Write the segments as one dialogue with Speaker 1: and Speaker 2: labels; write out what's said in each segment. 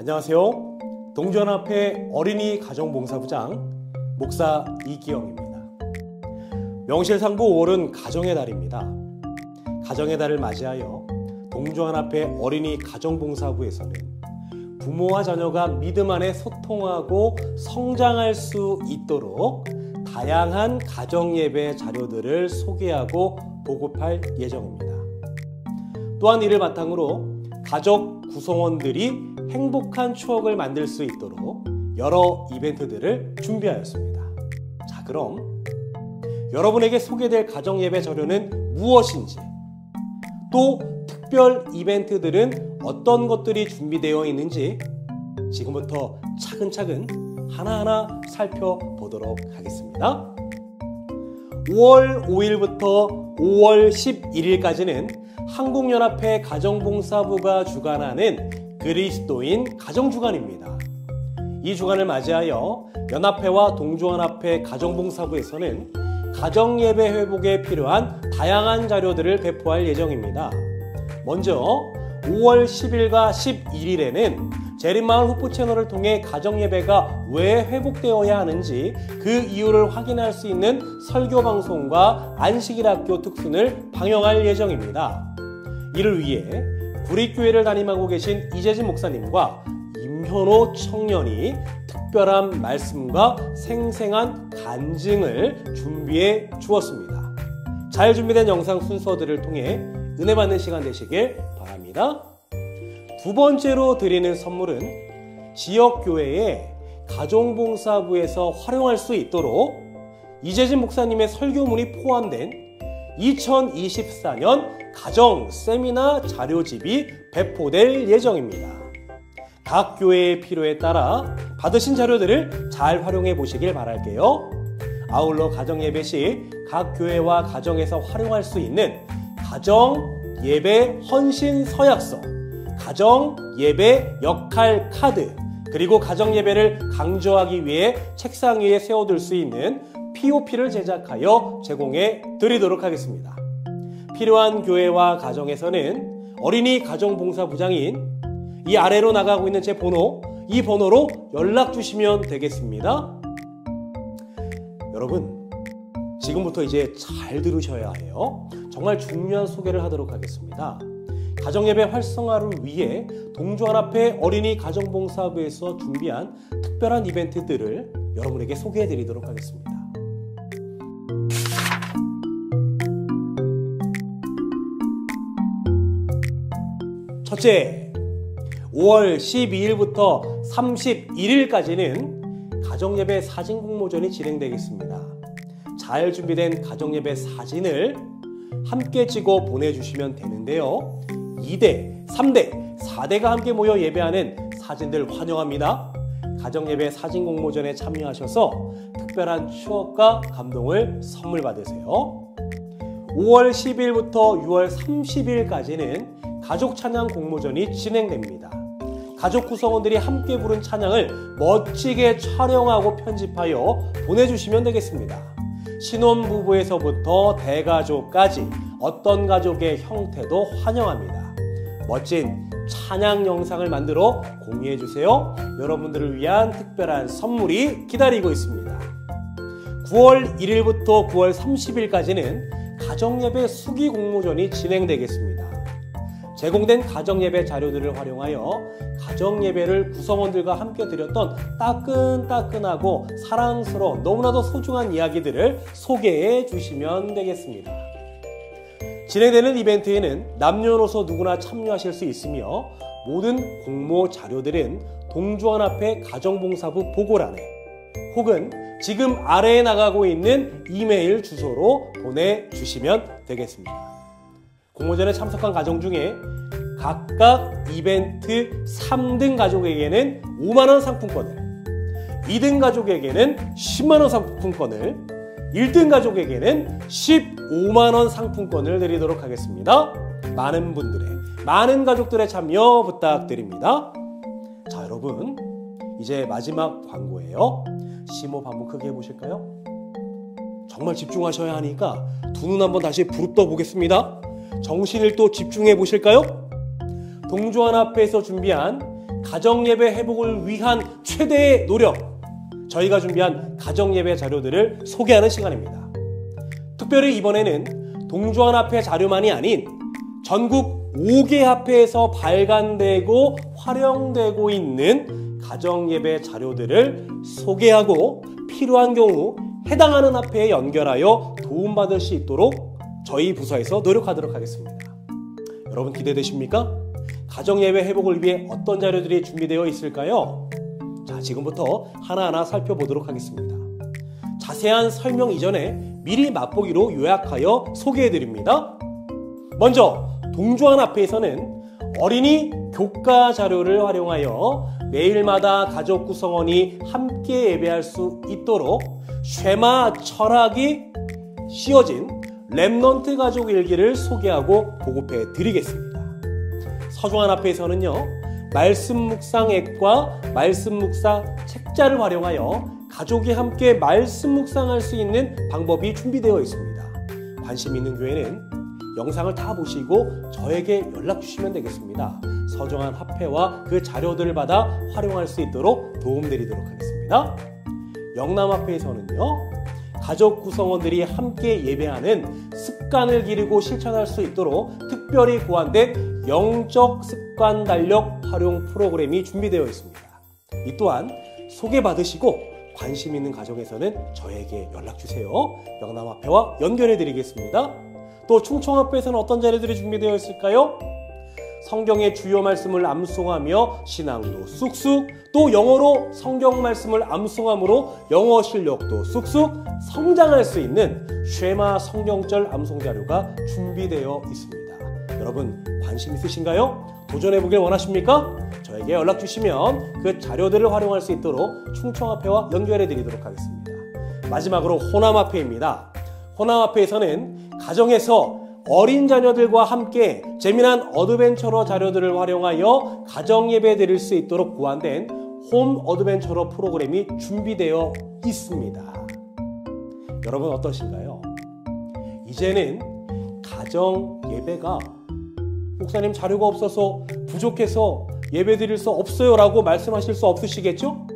Speaker 1: 안녕하세요. 동주연합회 어린이 가정봉사부장 목사 이기영입니다. 명실상부 5월은 가정의 달입니다. 가정의 달을 맞이하여 동주연합회 어린이 가정봉사부에서는 부모와 자녀가 믿음 안에 소통하고 성장할 수 있도록 다양한 가정예배 자료들을 소개하고 보급할 예정입니다. 또한 이를 바탕으로 가족 구성원들이 행복한 추억을 만들 수 있도록 여러 이벤트들을 준비하였습니다. 자, 그럼 여러분에게 소개될 가정예배 자료는 무엇인지, 또 특별 이벤트들은 어떤 것들이 준비되어 있는지 지금부터 차근차근 하나하나 살펴보도록 하겠습니다. 5월 5일부터 5월 11일까지는 한국연합회 가정봉사부가 주관하는 그리스도인 가정주간입니다. 이 주간을 맞이하여 연합회와 동주연합회 가정봉사부에서는 가정예배 회복에 필요한 다양한 자료들을 배포할 예정입니다. 먼저 5월 10일과 11일에는 재림마을 후보 채널을 통해 가정예배가 왜 회복되어야 하는지 그 이유를 확인할 수 있는 설교방송과 안식일학교 특순을 방영할 예정입니다. 이를 위해 구립교회를 담임하고 계신 이재진 목사님과 임현호 청년이 특별한 말씀과 생생한 간증을 준비해 주었습니다. 잘 준비된 영상 순서들을 통해 은혜 받는 시간 되시길 바랍니다. 두 번째로 드리는 선물은 지역교회의 가정봉사부에서 활용할 수 있도록 이재진 목사님의 설교문이 포함된 2024년 가정 세미나 자료집이 배포될 예정입니다. 각 교회의 필요에 따라 받으신 자료들을 잘 활용해 보시길 바랄게요. 아울러 가정예배 시 각 교회와 가정에서 활용할 수 있는 가정예배 헌신 서약서, 가정예배 역할 카드, 그리고 가정예배를 강조하기 위해 책상 위에 세워둘 수 있는 POP를 제작하여 제공해 드리도록 하겠습니다. 필요한 교회와 가정에서는 어린이 가정봉사부장인 이 아래로 나가고 있는 제 번호, 이 번호로 연락 주시면 되겠습니다. 여러분, 지금부터 이제 잘 들으셔야 해요. 정말 중요한 소개를 하도록 하겠습니다. 가정예배 활성화를 위해 동주연합회 어린이 가정봉사부에서 준비한 특별한 이벤트들을 여러분에게 소개해 드리도록 하겠습니다. 첫째, 5월 12일부터 31일까지는 가정예배 사진 공모전이 진행되겠습니다. 잘 준비된 가정예배 사진을 함께 찍어 보내주시면 되는데요. 2대, 3대, 4대가 함께 모여 예배하는 사진들 환영합니다. 가정예배 사진 공모전에 참여하셔서 특별한 추억과 감동을 선물 받으세요. 5월 10일부터 6월 30일까지는 가족 찬양 공모전이 진행됩니다. 가족 구성원들이 함께 부른 찬양을 멋지게 촬영하고 편집하여 보내주시면 되겠습니다. 신혼부부에서부터 대가족까지 어떤 가족의 형태도 환영합니다. 멋진 찬양 영상을 만들어 공유해주세요. 여러분들을 위한 특별한 선물이 기다리고 있습니다. 9월 1일부터 9월 30일까지는 가정예배 수기 공모전이 진행되겠습니다. 제공된 가정예배 자료들을 활용하여 가정예배를 구성원들과 함께 드렸던 따끈따끈하고 사랑스러운 너무나도 소중한 이야기들을 소개해 주시면 되겠습니다. 진행되는 이벤트에는 남녀노소 누구나 참여하실 수 있으며 모든 공모 자료들은 동주연합회 가정봉사부 보고란에 혹은 지금 아래에 나가고 있는 이메일 주소로 보내주시면 되겠습니다. 공모전에 참석한 가정 중에 각각 이벤트 3등 가족에게는 5만원 상품권을, 2등 가족에게는 10만원 상품권을, 1등 가족에게는 15만원 상품권을 드리도록 하겠습니다. 많은 분들의, 많은 가족들의 참여 부탁드립니다. 자, 여러분, 이제 마지막 광고예요. 심호흡 한번 크게 해보실까요? 정말 집중하셔야 하니까 두 눈 한번 다시 부릅떠 보겠습니다. 정신을 또 집중해 보실까요? 동주연합회에서 준비한 가정예배 회복을 위한 최대의 노력, 저희가 준비한 가정예배 자료들을 소개하는 시간입니다. 특별히 이번에는 동주환합회 자료만이 아닌 전국 5개 합회에서 발간되고 활용되고 있는 가정예배 자료들을 소개하고 필요한 경우 해당하는 합회에 연결하여 도움받을 수 있도록 저희 부서에서 노력하도록 하겠습니다. 여러분 기대되십니까? 가정예배 회복을 위해 어떤 자료들이 준비되어 있을까요? 자, 지금부터 하나하나 살펴보도록 하겠습니다. 자세한 설명 이전에 미리 맛보기로 요약하여 소개해드립니다. 먼저 동주환합회에서는 어린이 교과 자료를 활용하여 매일마다 가족 구성원이 함께 예배할 수 있도록 쉐마 철학이 씌워진 렘넌트 가족 일기를 소개하고 보급해 드리겠습니다. 서중환합회에서는요, 말씀 묵상 앱과 말씀 묵상 책자를 활용하여 가족이 함께 말씀 묵상할 수 있는 방법이 준비되어 있습니다. 관심 있는 교회는 영상을 다 보시고 저에게 연락 주시면 되겠습니다. 서정한 합회와 그 자료들을 받아 활용할 수 있도록 도움드리도록 하겠습니다. 영남합회에서는요, 가족 구성원들이 함께 예배하는 습관을 기르고 실천할 수 있도록 특별히 고안된 영적 습관 달력 활용 프로그램이 준비되어 있습니다. 이 또한 소개받으시고 관심 있는 가정에서는 저에게 연락주세요. 영남합회와 연결해 드리겠습니다. 또 충청합회에서는 어떤 자료들이 준비되어 있을까요? 성경의 주요 말씀을 암송하며 신앙도 쑥쑥, 또 영어로 성경 말씀을 암송함으로 영어 실력도 쑥쑥 성장할 수 있는 쉐마 성경절 암송 자료가 준비되어 있습니다. 여러분 관심 있으신가요? 도전해보길 원하십니까? 저에게 연락 주시면 그 자료들을 활용할 수 있도록 충청합회와 연결해 드리도록 하겠습니다. 마지막으로 호남합회입니다. 호남합회에서는 가정에서 어린 자녀들과 함께 재미난 어드벤처러 자료들을 활용하여 가정예배 드릴 수 있도록 고안된 홈 어드벤처러 프로그램이 준비되어 있습니다. 여러분 어떠신가요? 이제는 가정예배가 목사님 자료가 없어서 부족해서 예배 드릴 수 없어요 라고 말씀하실 수 없으시겠죠?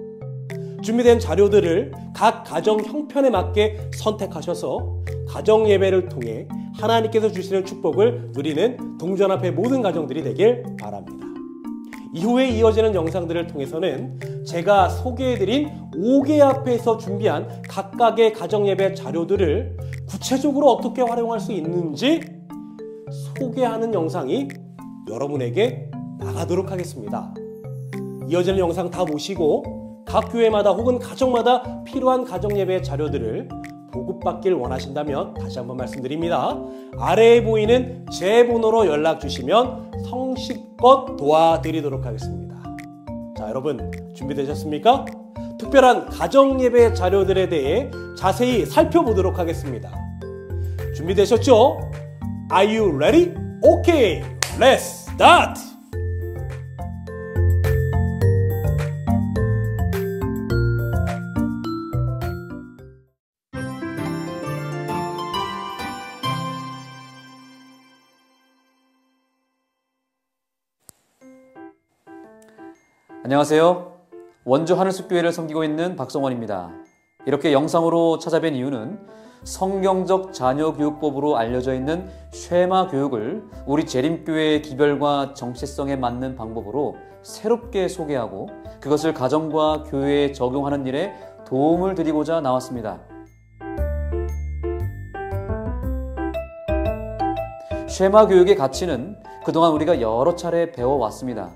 Speaker 1: 준비된 자료들을 각 가정 형편에 맞게 선택하셔서 가정예배를 통해 하나님께서 주시는 축복을 누리는 동주환합회 모든 가정들이 되길 바랍니다. 이후에 이어지는 영상들을 통해서는 제가 소개해드린 5개 합회에서 준비한 각각의 가정예배 자료들을 구체적으로 어떻게 활용할 수 있는지 소개하는 영상이 여러분에게 나가도록 하겠습니다. 이어지는 영상 다 보시고 각 교회마다 혹은 가정마다 필요한 가정예배 자료들을 보급받길 원하신다면 다시 한번 말씀드립니다. 아래에 보이는 제 번호로 연락 주시면 성실껏 도와드리도록 하겠습니다. 자, 여러분 준비되셨습니까? 특별한 가정예배 자료들에 대해 자세히 살펴보도록 하겠습니다. 준비되셨죠? Are you ready? Okay, let's start!
Speaker 2: 안녕하세요. 원주 하늘숲교회를 섬기고 있는 박성원입니다. 이렇게 영상으로 찾아뵌 이유는 성경적 자녀교육법으로 알려져 있는 쉐마 교육을 우리 재림교회의 기별과 정체성에 맞는 방법으로 새롭게 소개하고 그것을 가정과 교회에 적용하는 일에 도움을 드리고자 나왔습니다. 쉐마 교육의 가치는 그동안 우리가 여러 차례 배워왔습니다.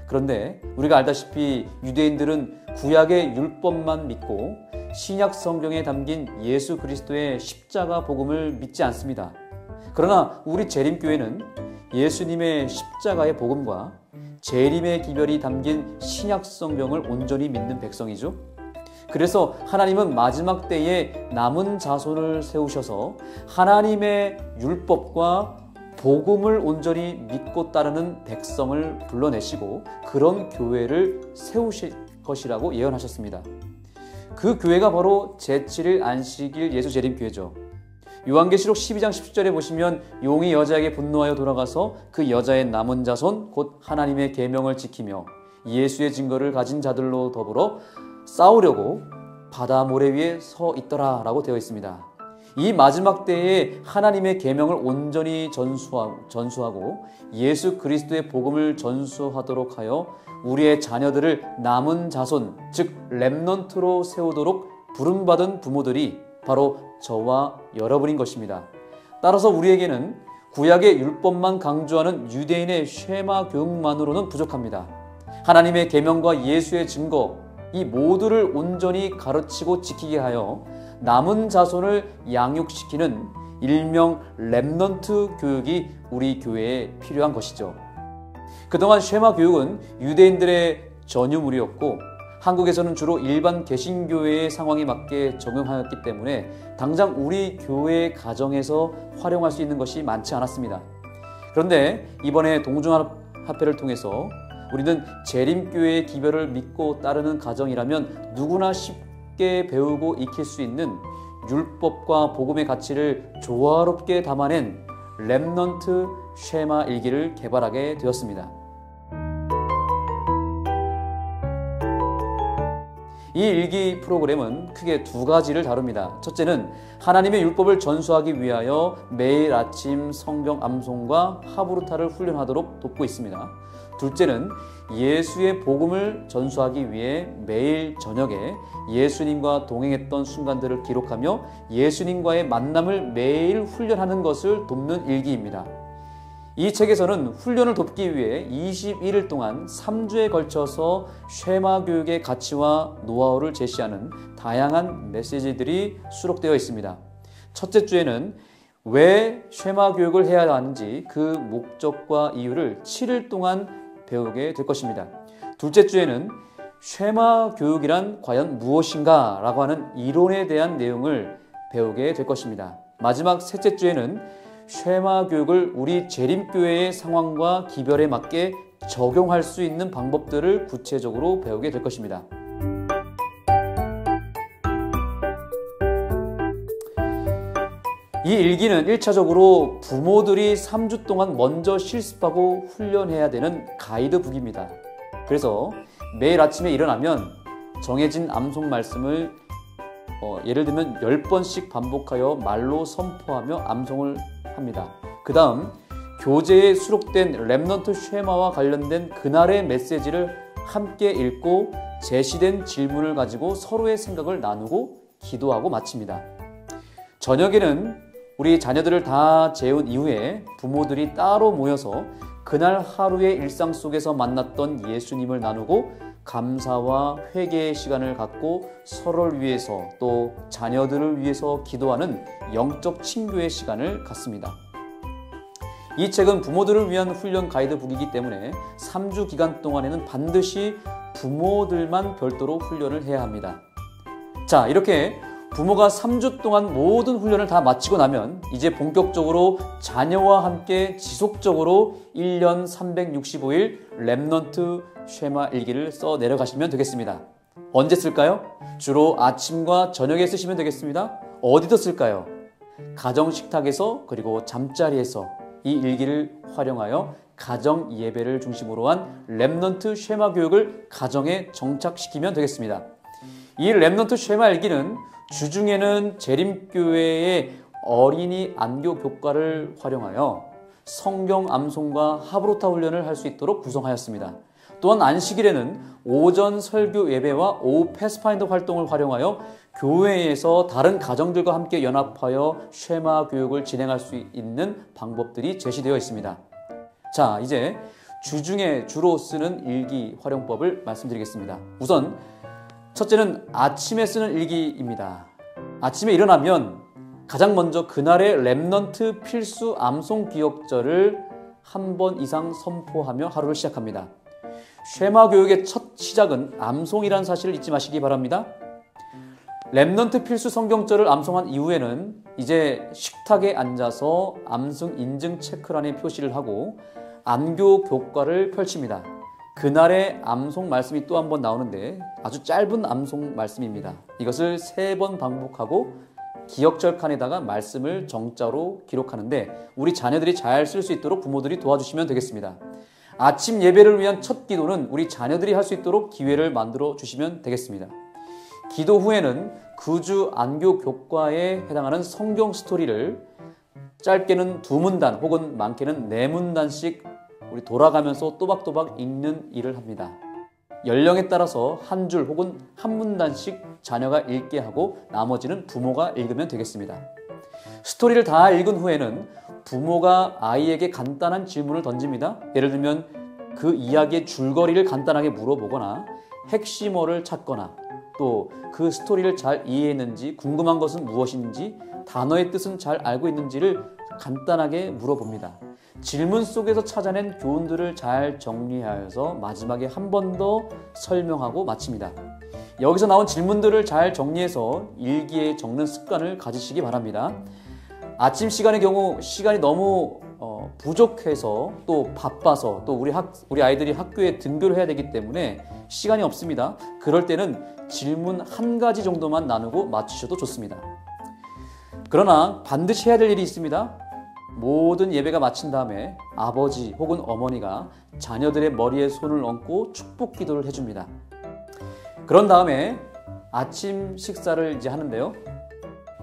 Speaker 2: 그런데 우리가 알다시피 유대인들은 구약의 율법만 믿고 신약 성경에 담긴 예수 그리스도의 십자가 복음을 믿지 않습니다. 그러나 우리 재림교회는 예수님의 십자가의 복음과 재림의 기별이 담긴 신약 성경을 온전히 믿는 백성이죠. 그래서 하나님은 마지막 때에 남은 자손을 세우셔서 하나님의 율법과 복음을 온전히 믿고 따르는 백성을 불러내시고 그런 교회를 세우실 것이라고 예언하셨습니다. 그 교회가 바로 제7일 안식일 예수 재림교회죠. 요한계시록 12장 17절에 보시면 용이 여자에게 분노하여 돌아가서 그 여자의 남은 자손 곧 하나님의 계명을 지키며 예수의 증거를 가진 자들로 더불어 싸우려고 바다 모래 위에 서 있더라 라고 되어 있습니다. 이 마지막 때에 하나님의 계명을 온전히 전수하고 예수 그리스도의 복음을 전수하도록 하여 우리의 자녀들을 남은 자손, 즉 렘넌트로 세우도록 부름받은 부모들이 바로 저와 여러분인 것입니다. 따라서 우리에게는 구약의 율법만 강조하는 유대인의 쉐마 교육만으로는 부족합니다. 하나님의 계명과 예수의 증거, 이 모두를 온전히 가르치고 지키게 하여 남은 자손을 양육시키는 일명 렘넌트 교육이 우리 교회에 필요한 것이죠. 그동안 쉐마 교육은 유대인들의 전유물이었고 한국에서는 주로 일반 개신교회의 상황에 맞게 적용하였기 때문에 당장 우리 교회 가정에서 활용할 수 있는 것이 많지 않았습니다. 그런데 이번에 동종합회를 통해서 우리는 재림교회의 기별을 믿고 따르는 가정이라면 누구나 쉽게 배우고 익힐 수 있는 율법과 복음의 가치를 조화롭게 담아낸 렘넌트 쉐마 일기를 개발하게 되었습니다. 이 일기 프로그램은 크게 두 가지를 다룹니다. 첫째는 하나님의 율법을 전수하기 위하여 매일 아침 성경 암송과 하브루타를 훈련하도록 돕고 있습니다. 둘째는 예수의 복음을 전수하기 위해 매일 저녁에 예수님과 동행했던 순간들을 기록하며 예수님과의 만남을 매일 훈련하는 것을 돕는 일기입니다. 이 책에서는 훈련을 돕기 위해 21일 동안 3주에 걸쳐서 쉐마 교육의 가치와 노하우를 제시하는 다양한 메시지들이 수록되어 있습니다. 첫째 주에는 왜 쉐마 교육을 해야 하는지 그 목적과 이유를 7일 동안 배우게 될 것입니다. 둘째 주에는 쉐마 교육이란 과연 무엇인가 라고 하는 이론에 대한 내용을 배우게 될 것입니다. 마지막 셋째 주에는 쉐마 교육을 우리 재림교회의 상황과 기별에 맞게 적용할 수 있는 방법들을 구체적으로 배우게 될 것입니다. 이 일기는 1차적으로 부모들이 3주 동안 먼저 실습하고 훈련해야 되는 가이드북입니다. 그래서 매일 아침에 일어나면 정해진 암송 말씀을 예를 들면 10번씩 반복하여 말로 선포하며 암송을 합니다. 그 다음 교재에 수록된 렘넌트 쉐마와 관련된 그날의 메시지를 함께 읽고 제시된 질문을 가지고 서로의 생각을 나누고 기도하고 마칩니다. 저녁에는 우리 자녀들을 다 재운 이후에 부모들이 따로 모여서 그날 하루의 일상 속에서 만났던 예수님을 나누고 감사와 회개의 시간을 갖고 서로를 위해서 또 자녀들을 위해서 기도하는 영적 친교의 시간을 갖습니다. 이 책은 부모들을 위한 훈련 가이드북이기 때문에 3주 기간 동안에는 반드시 부모들만 별도로 훈련을 해야 합니다. 자, 이렇게 부모가 3주 동안 모든 훈련을 다 마치고 나면 이제 본격적으로 자녀와 함께 지속적으로 1년 365일 렘넌트 쉐마 일기를 써 내려가시면 되겠습니다. 언제 쓸까요? 주로 아침과 저녁에 쓰시면 되겠습니다. 어디서 쓸까요? 가정 식탁에서 그리고 잠자리에서 이 일기를 활용하여 가정 예배를 중심으로 한 렘넌트 쉐마 교육을 가정에 정착시키면 되겠습니다. 이 렘넌트 쉐마 일기는 주중에는 재림교회의 어린이 안교 교과를 활용하여 성경 암송과 하브루타 훈련을 할 수 있도록 구성하였습니다. 또한 안식일에는 오전 설교 예배와 오후 패스파인더 활동을 활용하여 교회에서 다른 가정들과 함께 연합하여 쉐마 교육을 진행할 수 있는 방법들이 제시되어 있습니다. 자, 이제 주중에 주로 쓰는 일기 활용법을 말씀드리겠습니다. 우선 첫째는 아침에 쓰는 일기입니다. 아침에 일어나면 가장 먼저 그날의 렘넌트 필수 암송 기억절을 한 번 이상 선포하며 하루를 시작합니다. 쉐마 교육의 첫 시작은 암송이라는 사실을 잊지 마시기 바랍니다. 렘넌트 필수 성경절을 암송한 이후에는 이제 식탁에 앉아서 암송 인증 체크란에 표시를 하고 안교 교과를 펼칩니다. 그날의 암송 말씀이 또 한 번 나오는데 아주 짧은 암송 말씀입니다. 이것을 3번 반복하고 기억절 칸에다가 말씀을 정자로 기록하는데 우리 자녀들이 잘 쓸 수 있도록 부모들이 도와주시면 되겠습니다. 아침 예배를 위한 첫 기도는 우리 자녀들이 할 수 있도록 기회를 만들어 주시면 되겠습니다. 기도 후에는 그주 안교 교과에 해당하는 성경 스토리를 짧게는 2문단 혹은 많게는 4문단씩 우리 돌아가면서 또박또박 읽는 일을 합니다. 연령에 따라서 한 줄 혹은 한 문단씩 자녀가 읽게 하고 나머지는 부모가 읽으면 되겠습니다. 스토리를 다 읽은 후에는 부모가 아이에게 간단한 질문을 던집니다. 예를 들면 그 이야기의 줄거리를 간단하게 물어보거나 핵심어를 찾거나 또 그 스토리를 잘 이해했는지, 궁금한 것은 무엇인지, 단어의 뜻은 잘 알고 있는지를 간단하게 물어봅니다. 질문 속에서 찾아낸 교훈들을 잘 정리하여서 마지막에 한 번 더 설명하고 마칩니다. 여기서 나온 질문들을 잘 정리해서 일기에 적는 습관을 가지시기 바랍니다. 아침 시간의 경우 시간이 너무 부족해서 또 바빠서 또 우리 아이들이 학교에 등교를 해야 되기 때문에 시간이 없습니다. 그럴 때는 질문 한 가지 정도만 나누고 마치셔도 좋습니다. 그러나 반드시 해야 될 일이 있습니다. 모든 예배가 마친 다음에 아버지 혹은 어머니가 자녀들의 머리에 손을 얹고 축복 기도를 해줍니다. 그런 다음에 아침 식사를 이제 하는데요.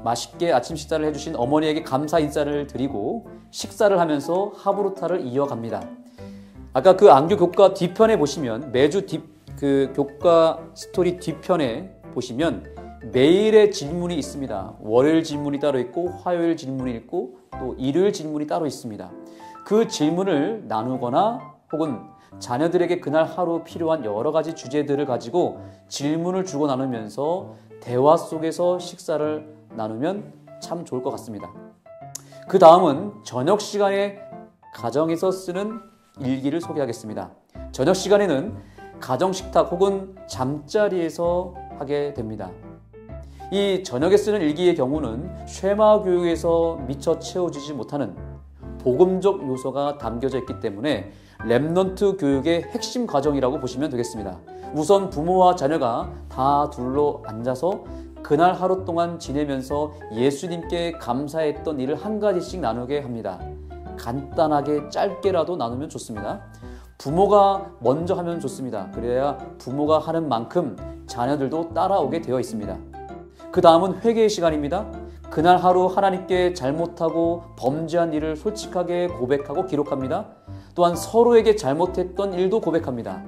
Speaker 2: 맛있게 아침 식사를 해주신 어머니에게 감사 인사를 드리고 식사를 하면서 하브루타를 이어갑니다. 아까 그 안교 교과 뒤편에 보시면 매주 그 교과 스토리 뒤편에 보시면 매일의 질문이 있습니다. 월요일 질문이 따로 있고 화요일 질문이 있고 또 일요일 질문이 따로 있습니다. 그 질문을 나누거나 혹은 자녀들에게 그날 하루 필요한 여러 가지 주제들을 가지고 질문을 주고 나누면서 대화 속에서 식사를 나누면 참 좋을 것 같습니다. 그 다음은 저녁 시간에 가정에서 쓰는 일기를 소개하겠습니다. 저녁 시간에는 가정식탁 혹은 잠자리에서 하게 됩니다. 이 저녁에 쓰는 일기의 경우는 쉐마 교육에서 미처 채워지지 못하는 복음적 요소가 담겨져 있기 때문에 렘넌트 교육의 핵심 과정이라고 보시면 되겠습니다. 우선 부모와 자녀가 다 둘러 앉아서 그날 하루 동안 지내면서 예수님께 감사했던 일을 한 가지씩 나누게 합니다. 간단하게 짧게라도 나누면 좋습니다. 부모가 먼저 하면 좋습니다. 그래야 부모가 하는 만큼 자녀들도 따라오게 되어 있습니다. 그 다음은 회개의 시간입니다. 그날 하루 하나님께 잘못하고 범죄한 일을 솔직하게 고백하고 기록합니다. 또한 서로에게 잘못했던 일도 고백합니다.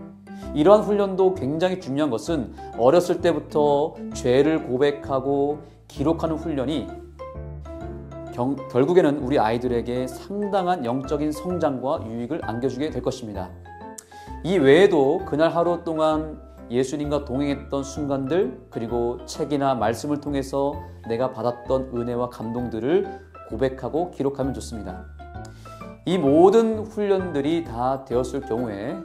Speaker 2: 이러한 훈련도 굉장히 중요한 것은 어렸을 때부터 죄를 고백하고 기록하는 훈련이 결국에는 우리 아이들에게 상당한 영적인 성장과 유익을 안겨주게 될 것입니다. 이 외에도 그날 하루 동안 예수님과 동행했던 순간들, 그리고 책이나 말씀을 통해서 내가 받았던 은혜와 감동들을 고백하고 기록하면 좋습니다. 이 모든 훈련들이 다 되었을 경우에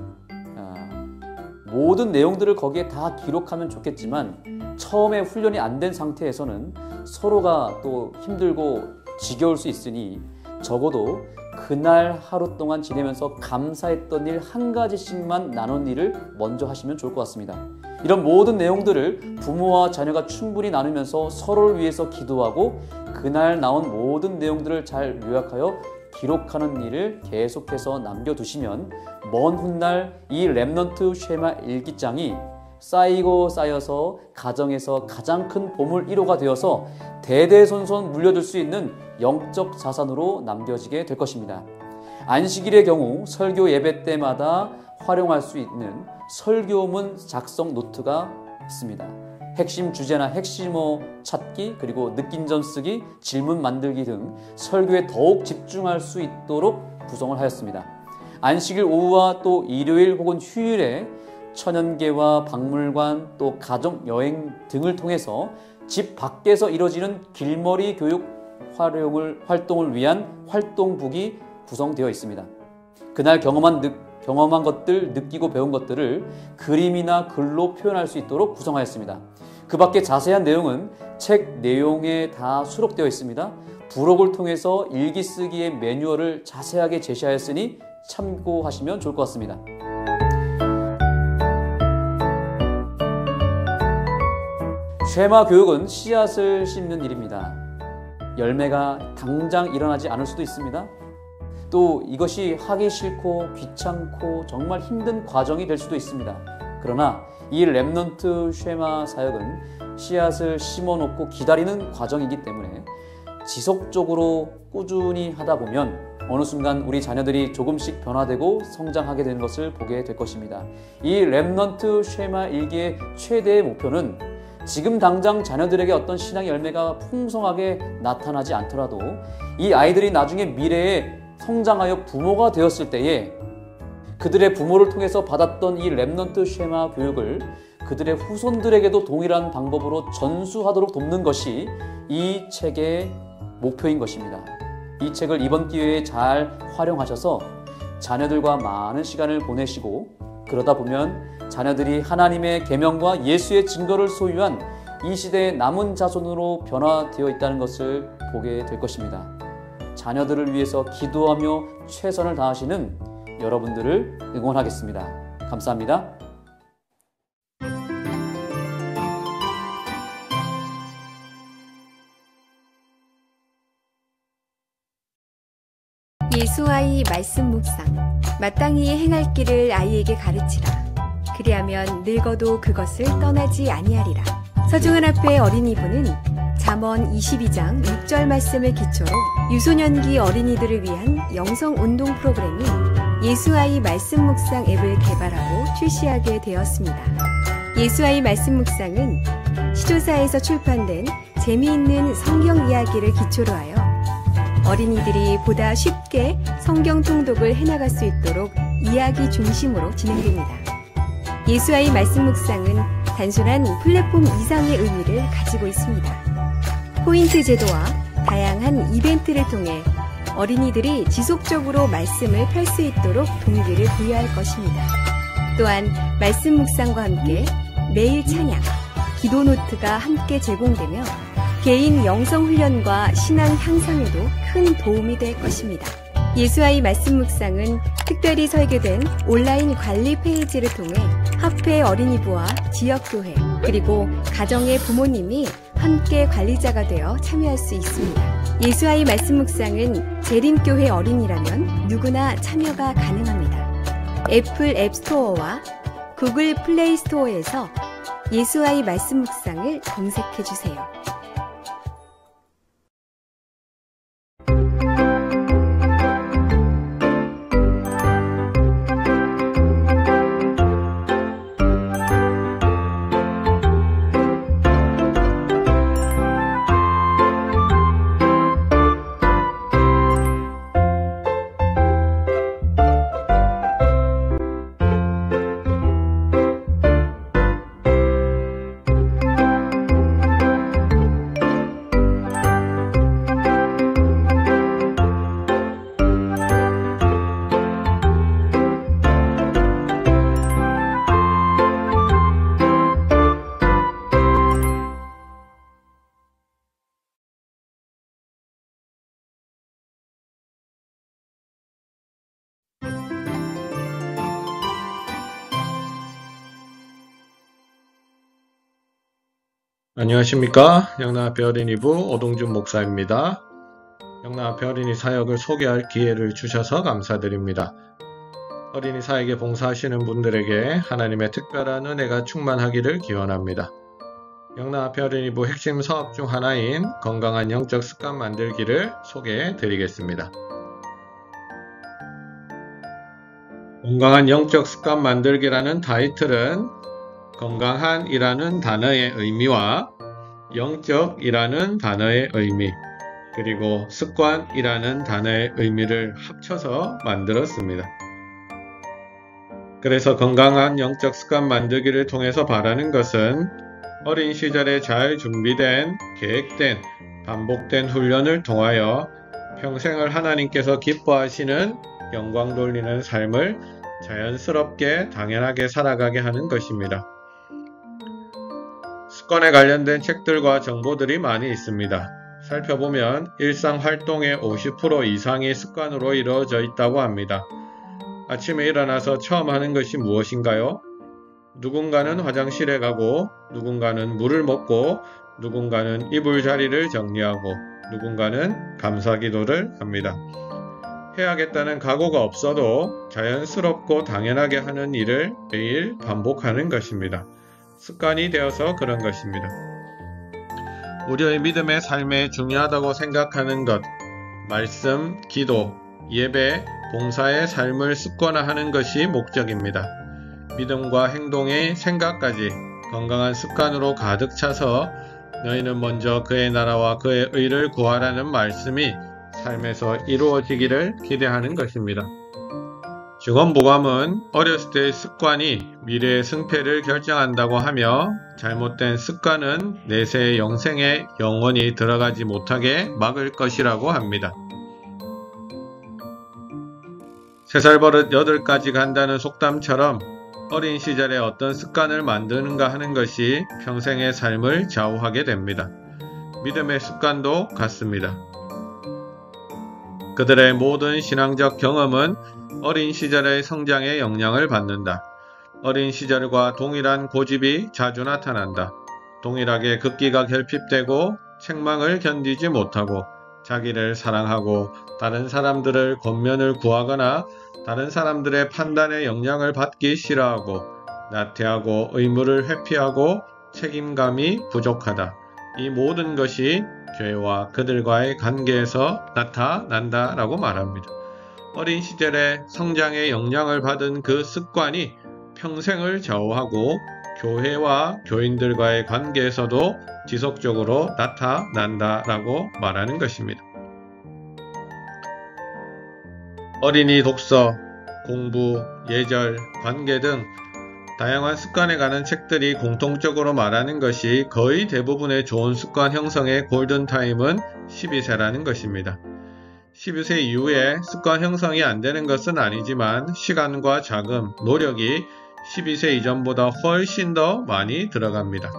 Speaker 2: 모든 내용들을 거기에 다 기록하면 좋겠지만 처음에 훈련이 안 된 상태에서는 서로가 또 힘들고 지겨울 수 있으니 적어도 그날 하루 동안 지내면서 감사했던 일 한 가지씩만 나눈 일을 먼저 하시면 좋을 것 같습니다. 이런 모든 내용들을 부모와 자녀가 충분히 나누면서 서로를 위해서 기도하고 그날 나온 모든 내용들을 잘 요약하여 기록하는 일을 계속해서 남겨두시면 먼 훗날 이 렘넌트 쉐마 일기장이 쌓이고 쌓여서 가정에서 가장 큰 보물 1호가 되어서 대대손손 물려줄 수 있는 영적 자산으로 남겨지게 될 것입니다. 안식일의 경우 설교 예배 때마다 활용할 수 있는 설교문 작성 노트가 있습니다. 핵심 주제나 핵심어 찾기, 그리고 느낀 점 쓰기, 질문 만들기 등 설교에 더욱 집중할 수 있도록 구성을 하였습니다. 안식일 오후와 또 일요일 혹은 휴일에 천연계와 박물관 또 가족 여행 등을 통해서 집 밖에서 이루어지는 길머리 교육 활동을 위한 활동북이 구성되어 있습니다. 그날 경험한 것들, 느끼고 배운 것들을 그림이나 글로 표현할 수 있도록 구성하였습니다. 그 밖에 자세한 내용은 책 내용에 다 수록되어 있습니다. 부록을 통해서 일기 쓰기의 매뉴얼을 자세하게 제시하였으니 참고하시면 좋을 것 같습니다. 쉐마 교육은 씨앗을 심는 일입니다. 열매가 당장 일어나지 않을 수도 있습니다. 또 이것이 하기 싫고 귀찮고 정말 힘든 과정이 될 수도 있습니다. 그러나 이 렘넌트 쉐마 사역은 씨앗을 심어놓고 기다리는 과정이기 때문에 지속적으로 꾸준히 하다 보면 어느 순간 우리 자녀들이 조금씩 변화되고 성장하게 되는 것을 보게 될 것입니다. 이 렘넌트 쉐마 일기의 최대의 목표는 지금 당장 자녀들에게 어떤 신앙의 열매가 풍성하게 나타나지 않더라도 이 아이들이 나중에 미래에 성장하여 부모가 되었을 때에 그들의 부모를 통해서 받았던 이 렘넌트 쉐마 교육을 그들의 후손들에게도 동일한 방법으로 전수하도록 돕는 것이 이 책의 목표인 것입니다. 이 책을 이번 기회에 잘 활용하셔서 자녀들과 많은 시간을 보내시고 그러다 보면 자녀들이 하나님의 계명과 예수의 증거를 소유한 이 시대의 남은 자손으로 변화되어 있다는 것을 보게 될 것입니다. 자녀들을 위해서 기도하며 최선을 다하시는 여러분들을 응원하겠습니다. 감사합니다.
Speaker 3: 예수와의 말씀 묵상. 마땅히 행할 길을 아이에게 가르치라. 그리하면 늙어도 그것을 떠나지 아니하리라. 서중은 앞에 어린이부는 잠언 22장 6절 말씀을 기초로 유소년기 어린이들을 위한 영성운동 프로그램인 예수와의 말씀 묵상 앱을 개발하고 출시하게 되었습니다. 예수와의 말씀 묵상은 시조사에서 출판된 재미있는 성경 이야기를 기초로 하여 어린이들이 보다 쉽게 성경 통독을 해나갈 수 있도록 이야기 중심으로 진행됩니다. 예수와의 말씀 묵상은 단순한 플랫폼 이상의 의미를 가지고 있습니다. 포인트 제도와 다양한 이벤트를 통해 어린이들이 지속적으로 말씀을 펼 수 있도록 동기를 부여할 것입니다. 또한 말씀 묵상과 함께 매일 찬양, 기도 노트가 함께 제공되며 개인 영성 훈련과 신앙 향상에도 큰 도움이 될 것입니다. 예수와의 말씀 묵상은 특별히 설계된 온라인 관리 페이지를 통해 합회 어린이부와 지역교회 그리고 가정의 부모님이 함께 관리자가 되어 참여할 수 있습니다. 예수와의 말씀 묵상은 재림교회 어린이라면 누구나 참여가 가능합니다. 애플 앱스토어와 구글 플레이 스토어에서 예수와의 말씀 묵상을 검색해 주세요.
Speaker 4: 안녕하십니까. 영남앞에 어린이부 오동준 목사입니다. 영남앞에 어린이 사역을 소개할 기회를 주셔서 감사드립니다. 어린이 사역에 봉사하시는 분들에게 하나님의 특별한 은혜가 충만하기를 기원합니다. 영남앞에 어린이부 핵심 사업 중 하나인 건강한 영적 습관 만들기를 소개해 드리겠습니다. 건강한 영적 습관 만들기라는 타이틀은 건강한이라는 단어의 의미와 영적이라는 단어의 의미, 그리고 습관이라는 단어의 의미를 합쳐서 만들었습니다. 그래서 건강한 영적 습관 만들기를 통해서 바라는 것은 어린 시절에 잘 준비된, 계획된, 반복된 훈련을 통하여 평생을 하나님께서 기뻐하시는 영광 돌리는 삶을 자연스럽게 당연하게 살아가게 하는 것입니다. 습관에 관련된 책들과 정보들이 많이 있습니다. 살펴보면 일상 활동의 50% 이상이 습관으로 이루어져 있다고 합니다. 아침에 일어나서 처음 하는 것이 무엇인가요? 누군가는 화장실에 가고, 누군가는 물을 먹고, 누군가는 이불자리를 정리하고, 누군가는 감사기도를 합니다. 해야겠다는 각오가 없어도 자연스럽고 당연하게 하는 일을 매일 반복하는 것입니다. 습관이 되어서 그런 것입니다. 우리의 믿음의 삶에 중요하다고 생각하는 것, 말씀, 기도, 예배, 봉사의 삶을 습관화하는 것이 목적입니다. 믿음과 행동의 생각까지 건강한 습관으로 가득 차서 너희는 먼저 그의 나라와 그의 의를 구하라는 말씀이 삶에서 이루어지기를 기대하는 것입니다. 증언보감은 어렸을 때의 습관이 미래의 승패를 결정한다고 하며 잘못된 습관은 내세의 영생에 영원히 들어가지 못하게 막을 것이라고 합니다. 3살 버릇 8가지 간다는 속담처럼 어린 시절에 어떤 습관을 만드는가 하는 것이 평생의 삶을 좌우하게 됩니다. 믿음의 습관도 같습니다. 그들의 모든 신앙적 경험은 어린 시절의 성장에 영향을 받는다. 어린 시절과 동일한 고집이 자주 나타난다. 동일하게 극기가 결핍되고 책망을 견디지 못하고 자기를 사랑하고 다른 사람들을 권면을 구하거나 다른 사람들의 판단에 영향을 받기 싫어하고 나태하고 의무를 회피하고 책임감이 부족하다. 이 모든 것이 교회와 그들과의 관계에서 나타난다라고 말합니다. 어린 시절에 성장에 영향을 받은 그 습관이 평생을 좌우하고 교회와 교인들과의 관계에서도 지속적으로 나타난다라고 말하는 것입니다. 어린이 독서, 공부, 예절, 관계 등 다양한 습관에 관한 책들이 공통적으로 말하는 것이 거의 대부분의 좋은 습관 형성의 골든타임은 12세라는 것입니다. 12세 이후에 습관 형성이 안 되는 것은 아니지만 시간과 자금, 노력이 12세 이전보다 훨씬 더 많이 들어갑니다.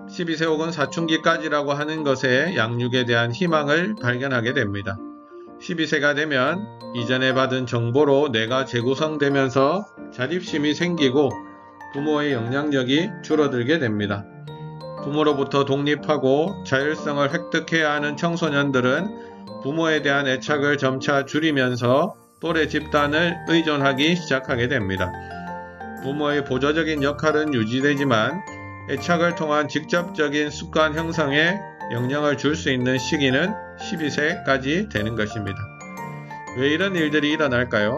Speaker 4: 12세 혹은 사춘기까지라고 하는 것에 양육에 대한 희망을 발견하게 됩니다. 12세가 되면 이전에 받은 정보로 뇌가 재구성되면서 자립심이 생기고 부모의 영향력이 줄어들게 됩니다. 부모로부터 독립하고 자율성을 획득해야 하는 청소년들은 부모에 대한 애착을 점차 줄이면서 또래 집단을 의존하기 시작하게 됩니다. 부모의 보조적인 역할은 유지되지만 애착을 통한 직접적인 습관 형성에 영향을 줄 수 있는 시기는 12세까지 되는 것입니다. 왜 이런 일들이 일어날까요?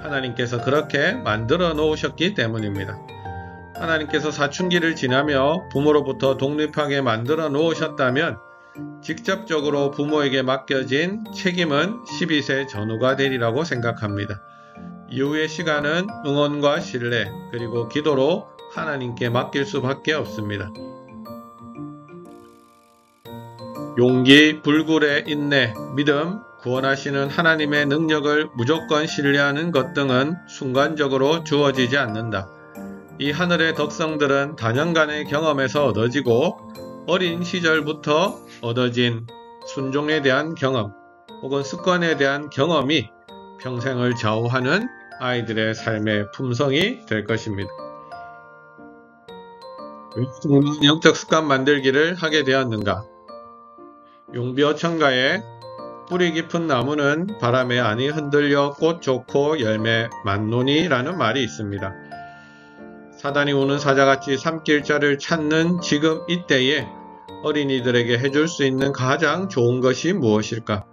Speaker 4: 하나님께서 그렇게 만들어 놓으셨기 때문입니다. 하나님께서 사춘기를 지나며 부모로부터 독립하게 만들어 놓으셨다면 직접적으로 부모에게 맡겨진 책임은 12세 전후가 되리라고 생각합니다. 이후의 시간은 응원과 신뢰 그리고 기도로 하나님께 맡길 수밖에 없습니다. 용기, 불굴의 인내, 믿음, 구원하시는 하나님의 능력을 무조건 신뢰하는 것 등은 순간적으로 주어지지 않는다. 이 하늘의 덕성들은 다년간의 경험에서 얻어지고 어린 시절부터 얻어진 순종에 대한 경험 혹은 습관에 대한 경험이 평생을 좌우하는 아이들의 삶의 품성이 될 것입니다. 왜 정말 영적 습관 만들기를 하게 되었는가? 용비어천가에 뿌리 깊은 나무는 바람에 안이 흔들려 꽃 좋고 열매 많노니라는 말이 있습니다. 사단이 우는 사자같이 삼킬 자를 찾는 지금 이때에 어린이들에게 해줄 수 있는 가장 좋은 것이 무엇일까?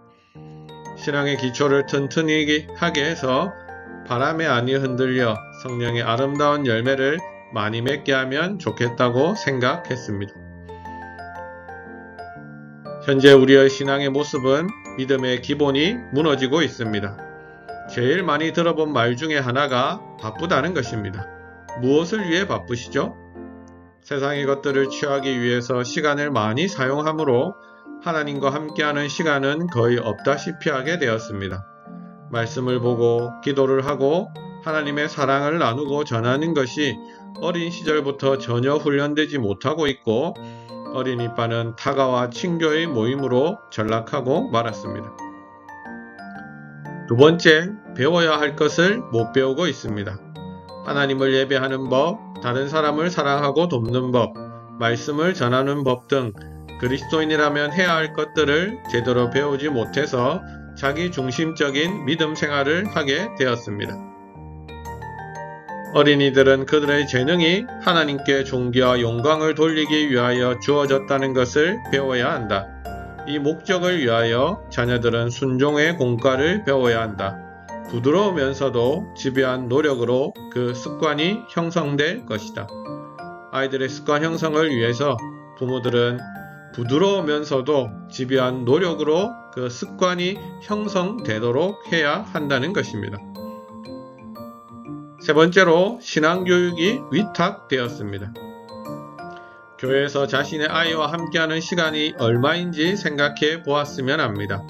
Speaker 4: 신앙의 기초를 튼튼히 하게 해서 바람에 안이 흔들려 성령의 아름다운 열매를 많이 맺게 하면 좋겠다고 생각했습니다. 현재 우리의 신앙의 모습은 믿음의 기본이 무너지고 있습니다. 제일 많이 들어본 말 중에 하나가 바쁘다는 것입니다. 무엇을 위해 바쁘시죠? 세상의 것들을 취하기 위해서 시간을 많이 사용하므로 하나님과 함께하는 시간은 거의 없다시피 하게 되었습니다. 말씀을 보고 기도를 하고 하나님의 사랑을 나누고 전하는 것이 어린 시절부터 전혀 훈련되지 못하고 있고 어린이반은 타가와 친교의 모임으로 전락하고 말았습니다. 두 번째, 배워야 할 것을 못 배우고 있습니다. 하나님을 예배하는 법, 다른 사람을 사랑하고 돕는 법, 말씀을 전하는 법 등 그리스도인이라면 해야 할 것들을 제대로 배우지 못해서 자기 중심적인 믿음 생활을 하게 되었습니다. 어린이들은 그들의 재능이 하나님께 존귀와 영광을 돌리기 위하여 주어졌다는 것을 배워야 한다. 이 목적을 위하여 자녀들은 순종의 공과를 배워야 한다. 부드러우면서도 집요한 노력으로 그 습관이 형성될 것이다. 아이들의 습관 형성을 위해서 부모들은 부드러우면서도 집요한 노력으로 그 습관이 형성되도록 해야 한다는 것입니다. 세 번째로 신앙교육이 위탁되었습니다. 교회에서 자신의 아이와 함께하는 시간이 얼마인지 생각해 보았으면 합니다.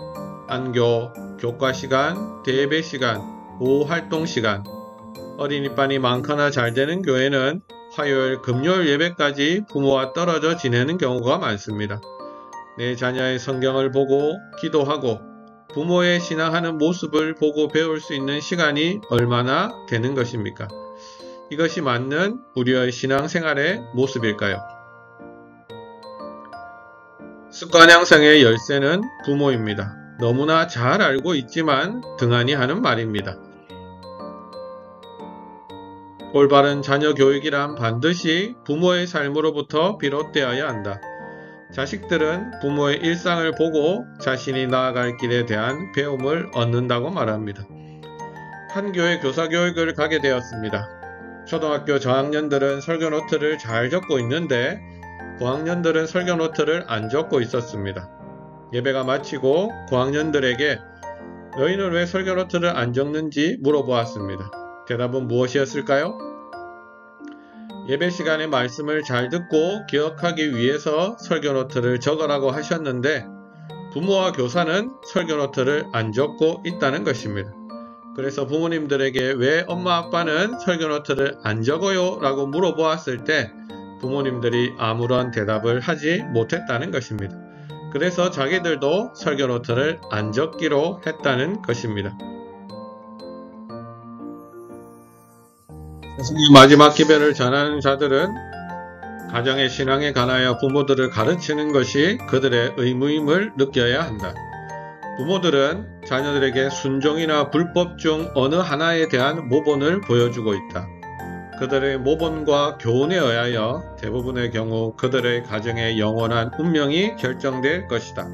Speaker 4: 안교, 교과 시간, 대예배 시간, 오후 활동 시간. 어린이반이 많거나 잘 되는 교회는 화요일, 금요일 예배까지 부모와 떨어져 지내는 경우가 많습니다. 내 자녀의 성경을 보고 기도하고 부모의 신앙하는 모습을 보고 배울 수 있는 시간이 얼마나 되는 것입니까? 이것이 맞는 우리의 신앙생활의 모습일까요? 습관 형성의 열쇠는 부모입니다. 너무나 잘 알고 있지만 등한히 하는 말입니다. 올바른 자녀 교육이란 반드시 부모의 삶으로부터 비롯되어야 한다. 자식들은 부모의 일상을 보고 자신이 나아갈 길에 대한 배움을 얻는다고 말합니다. 한 교회 교사 교육을 가게 되었습니다. 초등학교 저학년들은 설교 노트를 잘 적고 있는데 고학년들은 설교 노트를 안 적고 있었습니다. 예배가 마치고 고학년들에게 너희는 왜 설교 노트를 안 적는지 물어보았습니다. 대답은 무엇이었을까요? 예배 시간에 말씀을 잘 듣고 기억하기 위해서 설교 노트를 적으라고 하셨는데 부모와 교사는 설교 노트를 안 적고 있다는 것입니다. 그래서 부모님들에게 왜 엄마 아빠는 설교 노트를 안 적어요? 라고 물어보았을 때 부모님들이 아무런 대답을 하지 못했다는 것입니다. 그래서 자기들도 설교 노트를 안 적기로 했다는 것입니다. 세상의 마지막 기별을 전하는 자들은 가정의 신앙에 관하여 부모들을 가르치는 것이 그들의 의무임을 느껴야 한다. 부모들은 자녀들에게 순종이나 불법 중 어느 하나에 대한 모본을 보여주고 있다. 그들의 모본과 교훈에 의하여 대부분의 경우 그들의 가정의 영원한 운명이 결정될 것이다.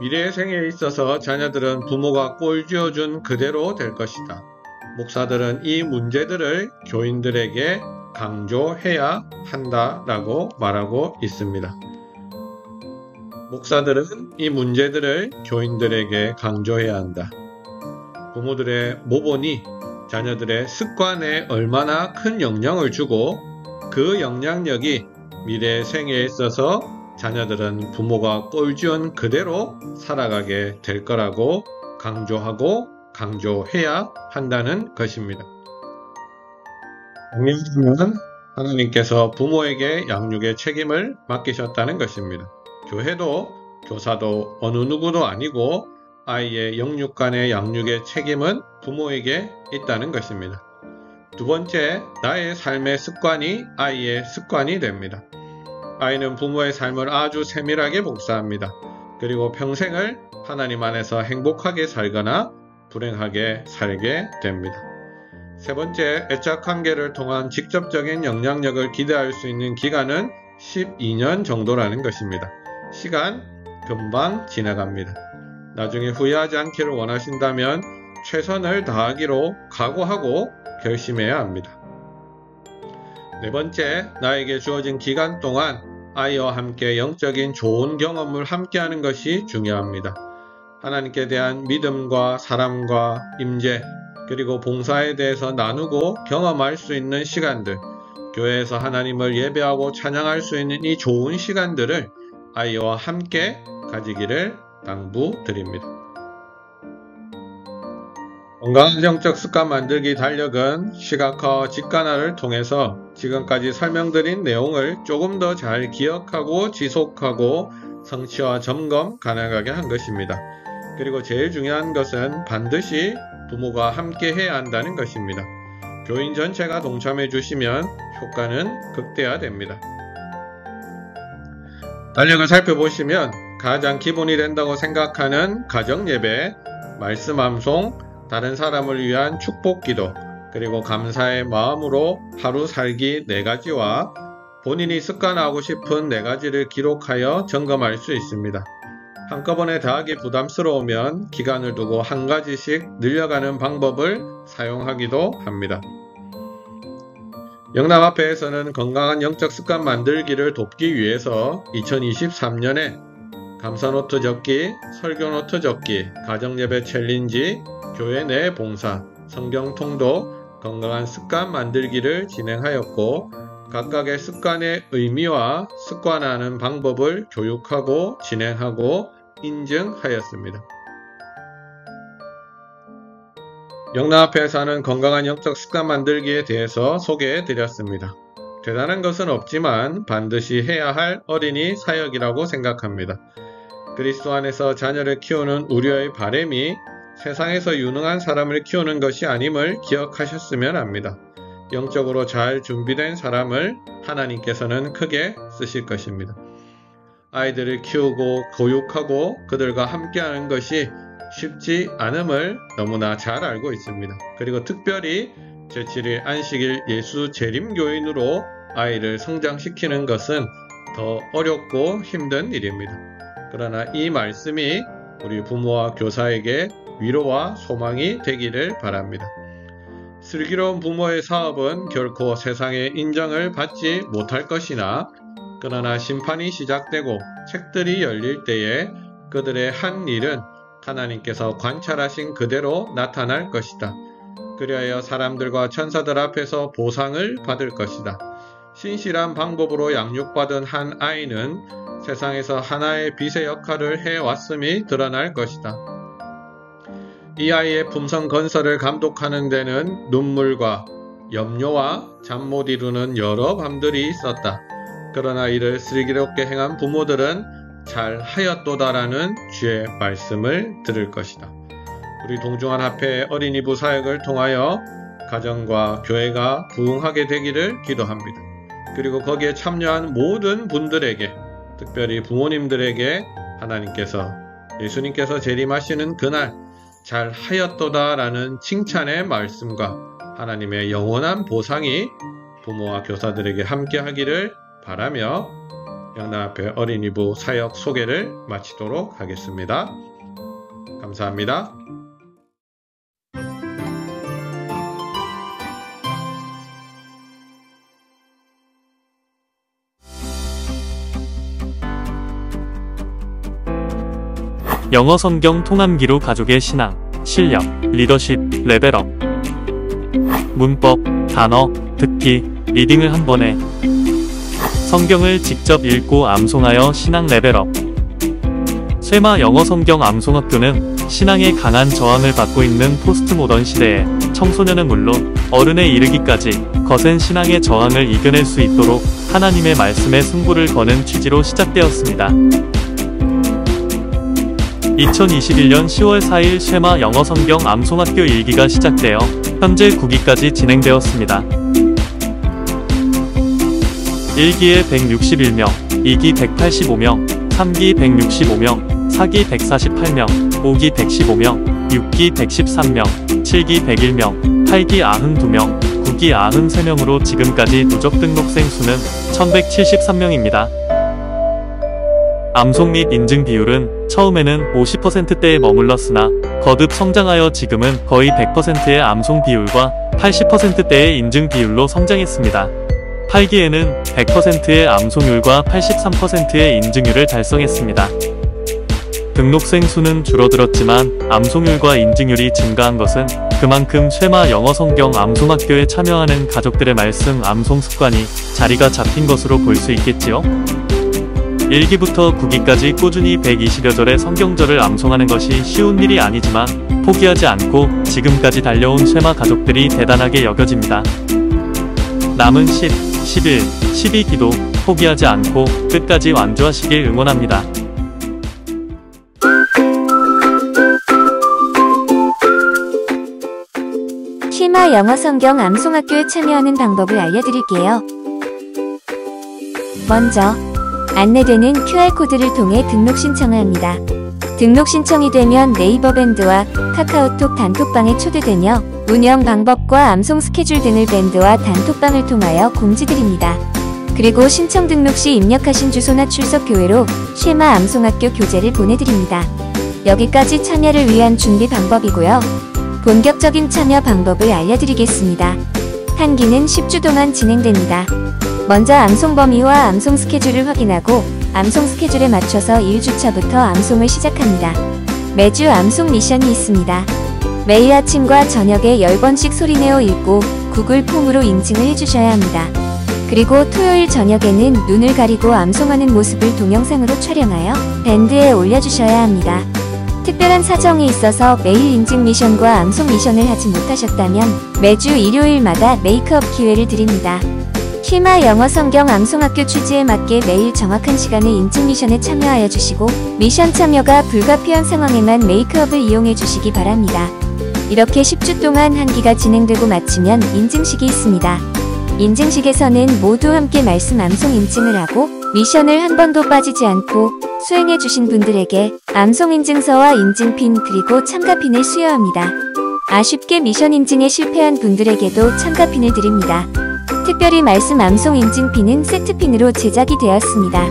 Speaker 4: 미래의 생에 있어서 자녀들은 부모가 꼴쥐어준 그대로 될 것이다. 목사들은 이 문제들을 교인들에게 강조해야 한다라고 말하고 있습니다. 목사들은 이 문제들을 교인들에게 강조해야 한다. 부모들의 모본이 자녀들의 습관에 얼마나 큰 영향을 주고 그 영향력이 미래의 생애에 있어서 자녀들은 부모가 꼴쥐은 그대로 살아가게 될 거라고 강조하고 강조해야 한다는 것입니다. 정리하자면 하나님께서 부모에게 양육의 책임을 맡기셨다는 것입니다. 교회도 교사도 어느 누구도 아니고 아이의 영육간의 양육의 책임은 부모에게 있다는 것입니다. 두 번째, 나의 삶의 습관이 아이의 습관이 됩니다. 아이는 부모의 삶을 아주 세밀하게 복사합니다. 그리고 평생을 하나님 안에서 행복하게 살거나 불행하게 살게 됩니다. 세 번째, 애착 관계를 통한 직접적인 영향력을 기대할 수 있는 기간은 12년 정도라는 것입니다. 시간 금방 지나갑니다. 나중에 후회하지 않기를 원하신다면 최선을 다하기로 각오하고 결심해야 합니다. 네 번째, 나에게 주어진 기간 동안 아이와 함께 영적인 좋은 경험을 함께하는 것이 중요합니다. 하나님께 대한 믿음과 사랑과 임재, 그리고 봉사에 대해서 나누고 경험할 수 있는 시간들, 교회에서 하나님을 예배하고 찬양할 수 있는 이 좋은 시간들을 아이와 함께 가지기를 당부드립니다. 건강한 영적 습관 만들기 달력은 시각화와 직관화를 통해서 지금까지 설명드린 내용을 조금 더 잘 기억하고 지속하고 성취와 점검 가능하게 한 것입니다. 그리고 제일 중요한 것은 반드시 부모가 함께 해야 한다는 것입니다. 교인 전체가 동참해 주시면 효과는 극대화됩니다. 달력을 살펴보시면 가장 기본이 된다고 생각하는 가정예배, 말씀 암송, 다른 사람을 위한 축복기도, 그리고 감사의 마음으로 하루 살기 4가지와 본인이 습관하고 싶은 4가지를 기록하여 점검할 수 있습니다. 한꺼번에 다 하기 부담스러우면 기간을 두고 1가지씩 늘려가는 방법을 사용하기도 합니다. 영남합회에서는 건강한 영적 습관 만들기를 돕기 위해서 2023년에 감사노트 적기, 설교노트 적기, 가정예배 챌린지, 교회 내 봉사, 성경 통독, 건강한 습관 만들기를 진행하였고, 각각의 습관의 의미와 습관화하는 방법을 교육하고 진행하고 인증하였습니다. 영남합회에서 하는 건강한 영적 습관 만들기에 대해서 소개해 드렸습니다. 대단한 것은 없지만 반드시 해야 할 어린이 사역이라고 생각합니다. 그리스도 안에서 자녀를 키우는 우리의 바람이 세상에서 유능한 사람을 키우는 것이 아님을 기억하셨으면 합니다. 영적으로 잘 준비된 사람을 하나님께서는 크게 쓰실 것입니다. 아이들을 키우고 교육하고 그들과 함께하는 것이 쉽지 않음을 너무나 잘 알고 있습니다. 그리고 특별히 제7일 안식일 예수 재림교인으로 아이를 성장시키는 것은 더 어렵고 힘든 일입니다. 그러나 이 말씀이 우리 부모와 교사에게 위로와 소망이 되기를 바랍니다. 슬기로운 부모의 사업은 결코 세상의 인정을 받지 못할 것이나, 그러나 심판이 시작되고 책들이 열릴 때에 그들의 한 일은 하나님께서 관찰하신 그대로 나타날 것이다. 그리하여 사람들과 천사들 앞에서 보상을 받을 것이다. 신실한 방법으로 양육받은 한 아이는 세상에서 하나의 빛의 역할을 해왔음이 드러날 것이다. 이 아이의 품성 건설을 감독하는 데는 눈물과 염려와 잠 못 이루는 여러 밤들이 있었다. 그러나 이를 슬기롭게 행한 부모들은 잘 하였도다라는 주의 말씀을 들을 것이다. 우리 동중한 합회 어린이부 사역을 통하여 가정과 교회가 부흥하게 되기를 기도합니다. 그리고 거기에 참여한 모든 분들에게, 특별히 부모님들에게 하나님께서, 예수님께서 재림하시는 그날 잘 하였도다 라는 칭찬의 말씀과 하나님의 영원한 보상이 부모와 교사들에게 함께 하기를 바라며 영남합회 어린이부 사역 소개를 마치도록 하겠습니다. 감사합니다.
Speaker 5: 영어 성경 통함기로 가족의 신앙, 실력, 리더십, 레벨업. 문법, 단어, 듣기, 리딩을 한 번에. 성경을 직접 읽고 암송하여 신앙 레벨업. 쇠마 영어 성경 암송학교는 신앙에 강한 저항을 받고 있는 포스트 모던 시대에 청소년은 물론 어른에 이르기까지 거센 신앙의 저항을 이겨낼 수 있도록 하나님의 말씀에 승부를 거는 취지로 시작되었습니다. 2021년 10월 4일 쇠마 영어 성경 암송학교 1기가 시작되어 현재 9기까지 진행되었습니다. 1기에 161명, 2기 185명, 3기 165명, 4기 148명, 5기 115명, 6기 113명, 7기 101명, 8기 92명, 9기 93명으로 지금까지 누적 등록생 수는 1173명입니다. 암송 및 인증 비율은 처음에는 50%대에 머물렀으나 거듭 성장하여 지금은 거의 100%의 암송 비율과 80%대의 인증 비율로 성장했습니다. 8기에는 100%의 암송률과 83%의 인증률을 달성했습니다. 등록생 수는 줄어들었지만 암송률과 인증률이 증가한 것은 그만큼 쇠마 영어 성경 암송학교에 참여하는 가족들의 말씀 암송 습관이 자리가 잡힌 것으로 볼 수 있겠지요. 1기부터 9기까지 꾸준히 120여 절의 성경절을 암송하는 것이 쉬운 일이 아니지만 포기하지 않고 지금까지 달려온 쇠마 가족들이 대단하게 여겨집니다. 남은 10, 11, 12기도 포기하지 않고 끝까지 완주하시길 응원합니다.
Speaker 6: 쇠마 영어 성경 암송학교에 참여하는 방법을 알려드릴게요. 먼저 안내되는 QR코드를 통해 등록 신청을 합니다. 등록 신청이 되면 네이버 밴드와 카카오톡 단톡방에 초대되며 운영 방법과 암송 스케줄 등을 밴드와 단톡방을 통하여 공지드립니다. 그리고 신청 등록 시 입력하신 주소나 출석 교회로 쉐마 암송학교 교재를 보내드립니다. 여기까지 참여를 위한 준비 방법이고요. 본격적인 참여 방법을 알려드리겠습니다. 한기는 10주 동안 진행됩니다. 먼저 암송 범위와 암송 스케줄을 확인하고 암송 스케줄에 맞춰서 1주차부터 암송을 시작합니다. 매주 암송 미션이 있습니다. 매일 아침과 저녁에 10번씩 소리내어 읽고 구글 폼으로 인증을 해주셔야 합니다. 그리고 토요일 저녁에는 눈을 가리고 암송하는 모습을 동영상으로 촬영하여 밴드에 올려주셔야 합니다. 특별한 사정이 있어서 매일 인증 미션과 암송 미션을 하지 못하셨다면 매주 일요일마다 메이크업 기회를 드립니다. 쉐마 영어 성경 암송학교 취지에 맞게 매일 정확한 시간에 인증 미션에 참여하여 주시고 미션 참여가 불가피한 상황에만 메이크업을 이용해 주시기 바랍니다. 이렇게 10주 동안 한기가 진행되고 마치면 인증식이 있습니다. 인증식에서는 모두 함께 말씀 암송 인증을 하고 미션을 한 번도 빠지지 않고 수행해 주신 분들에게 암송 인증서와 인증핀 그리고 참가핀을 수여합니다. 아쉽게 미션 인증에 실패한 분들에게도 참가핀을 드립니다. 특별히 말씀 암송 인증핀은 세트핀으로 제작이 되었습니다.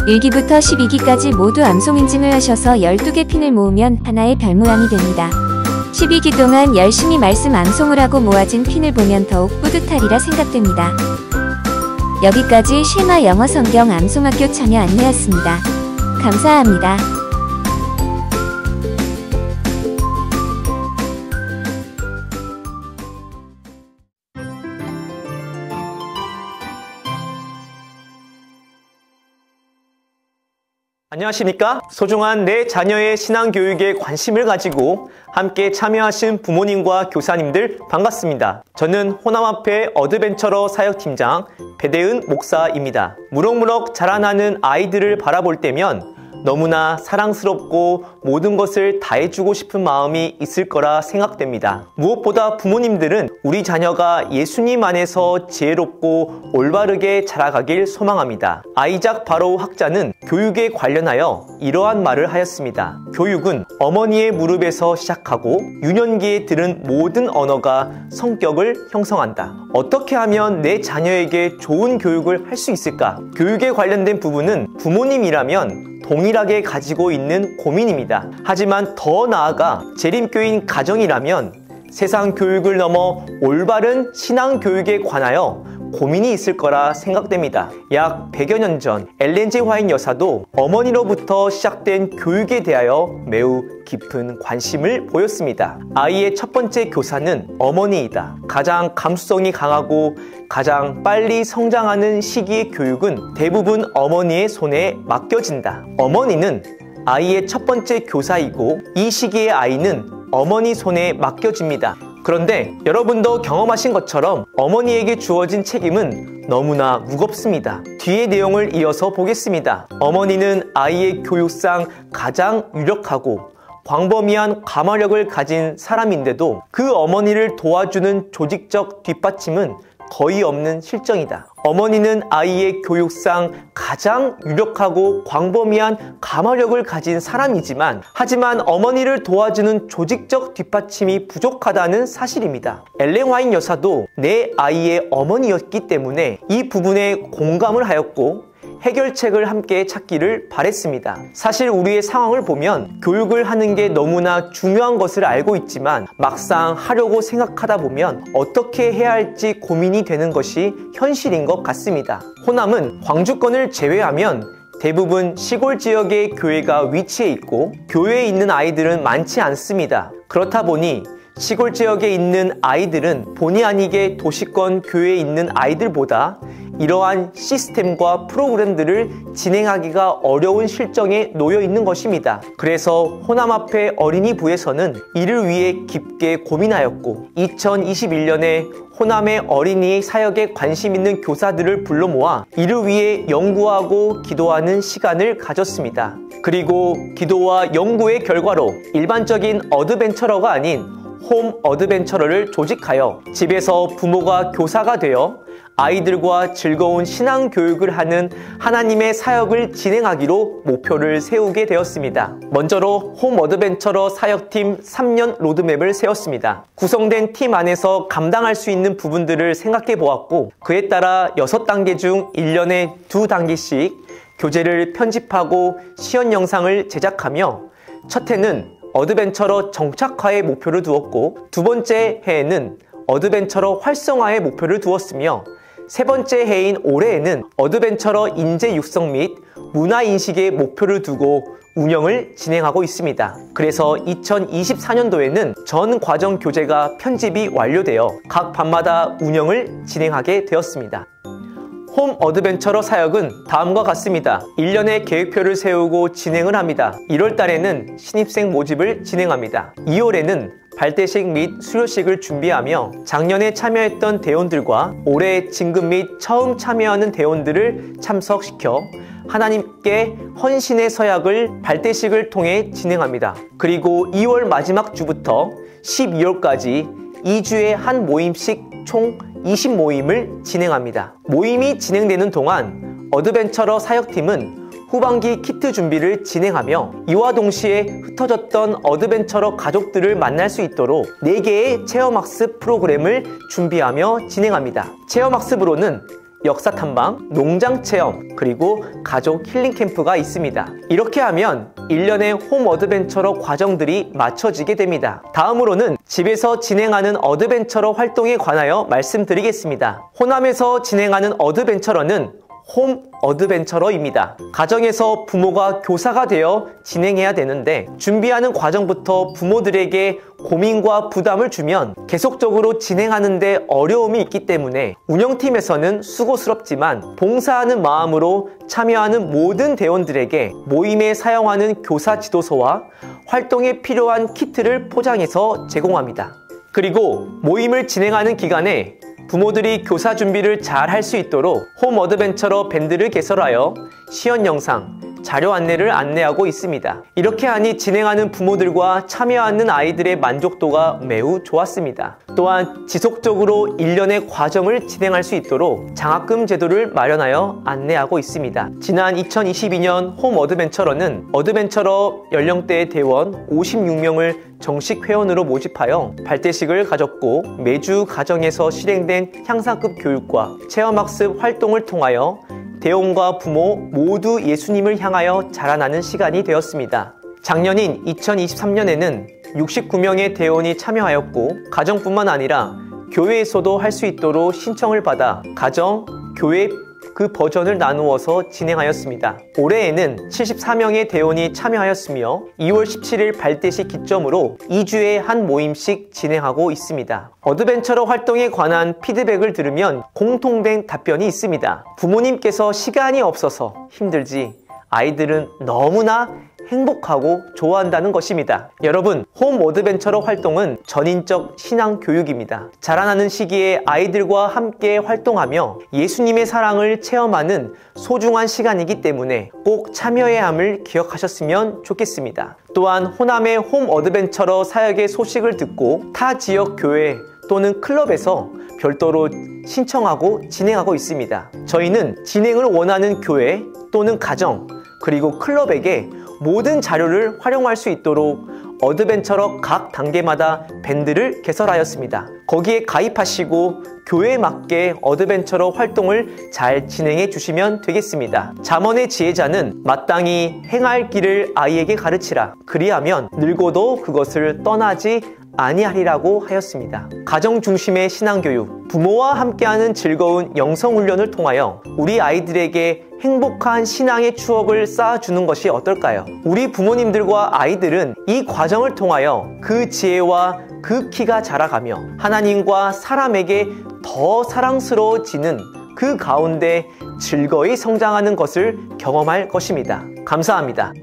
Speaker 6: 1기부터 12기까지 모두 암송 인증을 하셔서 12개 핀을 모으면 하나의 별 모양이 됩니다. 12기 동안 열심히 말씀 암송을 하고 모아진 핀을 보면 더욱 뿌듯하리라 생각됩니다. 여기까지 쉐마 영어 성경 암송학교 참여 안내였습니다. 감사합니다.
Speaker 7: 안녕하십니까? 소중한 내 자녀의 신앙교육에 관심을 가지고 함께 참여하신 부모님과 교사님들 반갑습니다. 저는 호남앞에 어드벤처러 사역팀장 배대은 목사입니다. 무럭무럭 자라나는 아이들을 바라볼 때면 너무나 사랑스럽고 모든 것을 다해주고 싶은 마음이 있을 거라 생각됩니다. 무엇보다 부모님들은 우리 자녀가 예수님 안에서 지혜롭고 올바르게 자라가길 소망합니다. 아이작 바로우 학자는 교육에 관련하여 이러한 말을 하였습니다. 교육은 어머니의 무릎에서 시작하고 유년기에 들은 모든 언어가 성격을 형성한다. 어떻게 하면 내 자녀에게 좋은 교육을 할 수 있을까? 교육에 관련된 부분은 부모님이라면 동일하게 가지고 있는 고민입니다. 하지만 더 나아가 재림교인 가정이라면 세상 교육을 넘어 올바른 신앙 교육에 관하여 고민이 있을 거라 생각됩니다. 약 100여 년 전 엘렌 G 화이트 여사도 어머니로부터 시작된 교육에 대하여 매우 깊은 관심을 보였습니다. 아이의 첫 번째 교사는 어머니이다. 가장 감수성이 강하고 가장 빨리 성장하는 시기의 교육은 대부분 어머니의 손에 맡겨진다. 어머니는 아이의 첫 번째 교사이고 이 시기의 아이는 어머니 손에 맡겨집니다. 그런데 여러분도 경험하신 것처럼 어머니에게 주어진 책임은 너무나 무겁습니다. 뒤의 내용을 이어서 보겠습니다. 어머니는 아이의 교육상 가장 유력하고 광범위한 가마력을 가진 사람인데도 그 어머니를 도와주는 조직적 뒷받침은 거의 없는 실정이다. 어머니는 아이의 교육상 가장 유력하고 광범위한 가마력을 가진 사람이지만 하지만 어머니를 도와주는 조직적 뒷받침이 부족하다는 사실입니다. 엘렌 화이트 여사도 내 아이의 어머니였기 때문에 이 부분에 공감을 하였고 해결책을 함께 찾기를 바랬습니다. 사실 우리의 상황을 보면 교육을 하는 게 너무나 중요한 것을 알고 있지만 막상 하려고 생각하다 보면 어떻게 해야 할지 고민이 되는 것이 현실인 것 같습니다. 호남은 광주권을 제외하면 대부분 시골 지역의 교회가 위치해 있고 교회에 있는 아이들은 많지 않습니다. 그렇다 보니 시골 지역에 있는 아이들은 본의 아니게 도시권 교회에 있는 아이들보다 이러한 시스템과 프로그램들을 진행하기가 어려운 실정에 놓여 있는 것입니다. 그래서 호남앞에 어린이부에서는 이를 위해 깊게 고민하였고 2021년에 호남의 어린이 사역에 관심 있는 교사들을 불러 모아 이를 위해 연구하고 기도하는 시간을 가졌습니다. 그리고 기도와 연구의 결과로 일반적인 어드벤처러가 아닌 홈 어드벤처러를 조직하여 집에서 부모가 교사가 되어 아이들과 즐거운 신앙 교육을 하는 하나님의 사역을 진행하기로 목표를 세우게 되었습니다. 먼저로 홈 어드벤처러 사역팀 3년 로드맵을 세웠습니다. 구성된 팀 안에서 감당할 수 있는 부분들을 생각해 보았고, 그에 따라 6단계 중 1년에 2단계씩 교재를 편집하고 시연 영상을 제작하며, 첫 해는 어드벤처러 정착화의 목표를 두었고, 두 번째 해에는 어드벤처러 활성화의 목표를 두었으며, 세 번째 해인 올해에는 어드벤처러 인재 육성 및 문화 인식의 목표를 두고 운영을 진행하고 있습니다. 그래서 2024년도에는 전 과정 교재가 편집이 완료되어 각 반마다 운영을 진행하게 되었습니다. 홈 어드벤처러 사역은 다음과 같습니다. 1년에 계획표를 세우고 진행을 합니다. 1월 달에는 신입생 모집을 진행합니다. 2월에는 발대식 및 수료식을 준비하며 작년에 참여했던 대원들과 올해 진급 및 처음 참여하는 대원들을 참석시켜 하나님께 헌신의 서약을 발대식을 통해 진행합니다. 그리고 2월 마지막 주부터 12월까지 2주에 한 모임씩 총 20모임을 진행합니다. 모임이 진행되는 동안 어드벤처러 사역팀은 후반기 키트 준비를 진행하며, 이와 동시에 흩어졌던 어드벤처러 가족들을 만날 수 있도록 4개의 체험학습 프로그램을 준비하며 진행합니다. 체험학습으로는 역사 탐방, 농장 체험, 그리고 가족 힐링 캠프가 있습니다. 이렇게 하면 1년의 홈 어드벤처러 과정들이 맞춰지게 됩니다. 다음으로는 집에서 진행하는 어드벤처러 활동에 관하여 말씀드리겠습니다. 호남에서 진행하는 어드벤처러는 홈 어드벤처러입니다. 가정에서 부모가 교사가 되어 진행해야 되는데, 준비하는 과정부터 부모들에게 고민과 부담을 주면 계속적으로 진행하는 데 어려움이 있기 때문에 운영팀에서는 수고스럽지만 봉사하는 마음으로 참여하는 모든 대원들에게 모임에 사용하는 교사 지도서와 활동에 필요한 키트를 포장해서 제공합니다. 그리고 모임을 진행하는 기간에 부모들이 교사 준비를 잘 할 수 있도록 홈 어드벤처러 밴드를 개설하여 시연 영상, 자료 안내를 안내하고 있습니다. 이렇게 하니 진행하는 부모들과 참여하는 아이들의 만족도가 매우 좋았습니다. 또한 지속적으로 1년의 과정을 진행할 수 있도록 장학금 제도를 마련하여 안내하고 있습니다. 지난 2022년 홈 어드벤처러는 어드벤처러 연령대의 대원 56명을 정식 회원으로 모집하여 발대식을 가졌고, 매주 가정에서 실행된 향상급 교육과 체험학습 활동을 통하여 대원과 부모 모두 예수님을 향하여 자라나는 시간이 되었습니다. 작년인 2023년에는 69명의 대원이 참여하였고, 가정뿐만 아니라 교회에서도 할 수 있도록 신청을 받아 가정, 교회 그 버전을 나누어서 진행하였습니다. 올해에는 74명의 대원이 참여하였으며 2월 17일 발대식 기점으로 2주에 한 모임씩 진행하고 있습니다. 어드벤처러 활동에 관한 피드백을 들으면 공통된 답변이 있습니다. 부모님께서 시간이 없어서 힘들지 아이들은 너무나 행복하고 좋아한다는 것입니다. 여러분, 홈 어드벤처러 활동은 전인적 신앙 교육입니다. 자라나는 시기에 아이들과 함께 활동하며 예수님의 사랑을 체험하는 소중한 시간이기 때문에 꼭 참여해야 함을 기억하셨으면 좋겠습니다. 또한 호남의 홈 어드벤처러 사역의 소식을 듣고 타 지역 교회 또는 클럽에서 별도로 신청하고 진행하고 있습니다. 저희는 진행을 원하는 교회 또는 가정 그리고 클럽에게 모든 자료를 활용할 수 있도록 어드벤처러 각 단계마다 밴드를 개설하였습니다. 거기에 가입하시고 교회에 맞게 어드벤처러 활동을 잘 진행해 주시면 되겠습니다. 잠언의 지혜자는 마땅히 행할 길을 아이에게 가르치라. 그리하면 늙어도 그것을 떠나지 아니하리라고 하였습니다. 가정 중심의 신앙교육, 부모와 함께하는 즐거운 영성훈련을 통하여 우리 아이들에게 행복한 신앙의 추억을 쌓아주는 것이 어떨까요? 우리 부모님들과 아이들은 이 과정을 통하여 그 지혜와 그 키가 자라가며 하나님과 사람에게 더 사랑스러워지는 그 가운데 즐거이 성장하는 것을 경험할 것입니다. 감사합니다.